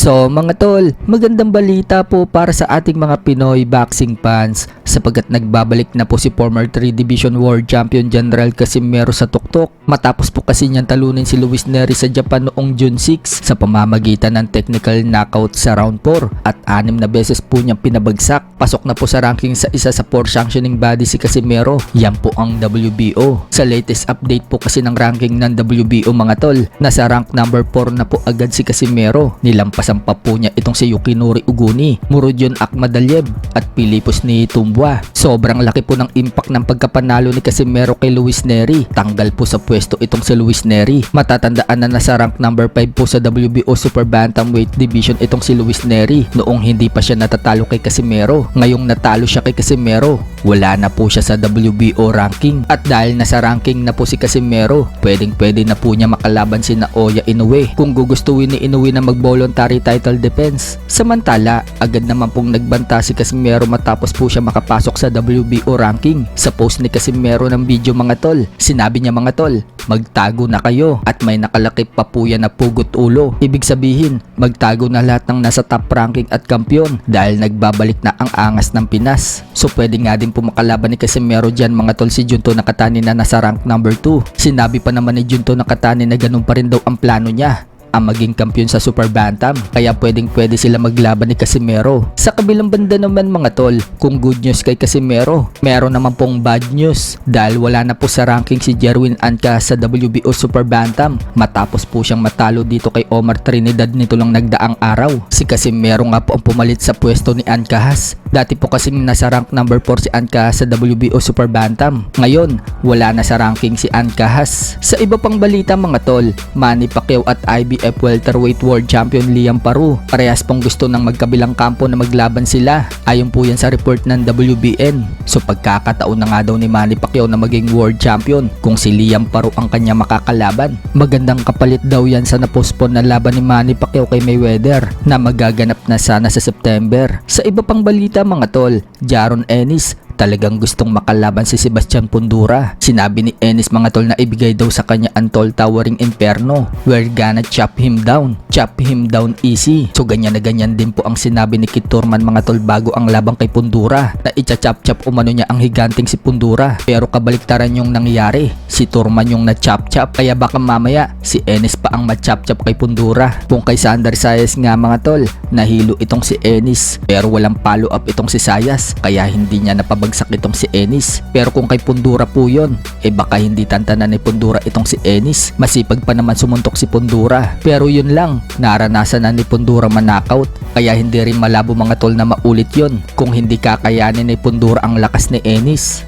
So mga tol, magandang balita po para sa ating mga Pinoy boxing fans sapagkat nagbabalik na po si former 3 Division World Champion General Casimero sa tuktok matapos po kasi niyang talunin si Luis Nery sa Japan noong June 6 sa pamamagitan ng technical knockout sa round 4 at 6 na beses po niyang pinabagsak. Pasok na po sa ranking sa isa sa 4 sanctioning body si Casimero. Yan po ang WBO. Sa latest update po kasi ng ranking ng WBO mga tol, nasa rank number 4 na po agad si Casimero. Nilampasan pa po niya itong si Yukinori Uguni, Murodjon Akhmadaliev at Pilipos Nitumboa. Sobrang laki po ng impact ng pagkapanalo ni Casimero kay Luis Nery. Tanggal po sa pwesto itong si Luis Nery. Matatandaan na nasa rank number 5 po sa WBO Super Bantamweight Division itong si Luis Nery noong hindi pa siya natatalo kay Casimero. Ngayong natalo siya kay Casimero, wala na po siya sa WBO ranking. At dahil nasa ranking na po si Casimero, pwede na po niya makalaban si Naoya Inoue kung gugustuhin ni Inoue na mag-voluntary title defense. Samantala, agad naman pong nagbanta si Casimero matapos po siya makapasok sa WBO ranking. Sa post ni Casimero ng video mga tol, sinabi niya mga tol, magtago na kayo at may nakalakip pa po yan na pugot ulo. Ibig sabihin, magtago na lahat ng nasa top ranking at kampiyon dahil nagbabalik na ang angas ng Pinas. So pwede nga din po makalaban ni Casimero dyan mga tol si Junto Nakatani na nasa rank number 2. Sinabi pa naman ni Junto Nakatani na ganun pa rin daw ang plano niya, ang maging kampiyon sa Super Bantam, kaya pwede sila maglaban ni Casimero. Sa kabilang banda naman mga tol, kung good news kay Casimero, meron naman pong bad news dahil wala na po sa ranking si Jerwin Ancahas sa WBO Super Bantam matapos po siyang matalo dito kay Omar Trinidad nito lang nagdaang araw. Si Casimero nga po ang pumalit sa pwesto ni Ancahas. Dati po kasing nasa rank number 4 si Ancahas sa WBO Super Bantam. Ngayon, wala na sa ranking si Ancahas. Sa iba pang balita mga tol, Manny Pacquiao at IBF Welterweight World Champion Liam Paru, parehas pong gusto ng magkabilang kampo na maglaban sila. Ayon po yan sa report ng WBN. So pagkakataon na nga daw ni Manny Pacquiao na maging World Champion kung si Liam Paru ang kanya makakalaban. Magandang kapalit daw yan sa napospon na laban ni Manny Pacquiao kay Mayweather na magaganap na sana sa September. Sa iba pang balita mga tol, Jaron Ennis talagang gustong makalaban si Sebastian Fundora. Sinabi ni Ennis mga tol na ibigay daw sa kanya ang tall towering inferno. We're gonna chop him down easy. So ganyan na ganyan din po ang sinabi ni Kit Thurman mga tol bago ang labang kay Fundora na icha-chop-chop umano niya ang higanting si Fundora. Pero kabaliktaran yung nangyari, si Thurman yung na-chop-chop, kaya baka mamaya si Ennis pa ang ma-chop-chop kay Fundora. Kung kay Sander Sayas nga mga tol, nahilo itong si Ennis pero walang follow up itong si Sayas kaya hindi niya napabagsak itong si Ennis. Pero kung kay Fundora po yun, baka hindi tantanan ni Fundora itong si Ennis. Masipag pa naman sumuntok si Fundora. Pero yun lang, naranasan na ni Fundora man-knockout kaya hindi rin malabo mga tol na maulit yun kung hindi kakayanin ni Fundora ang lakas ni Ennis.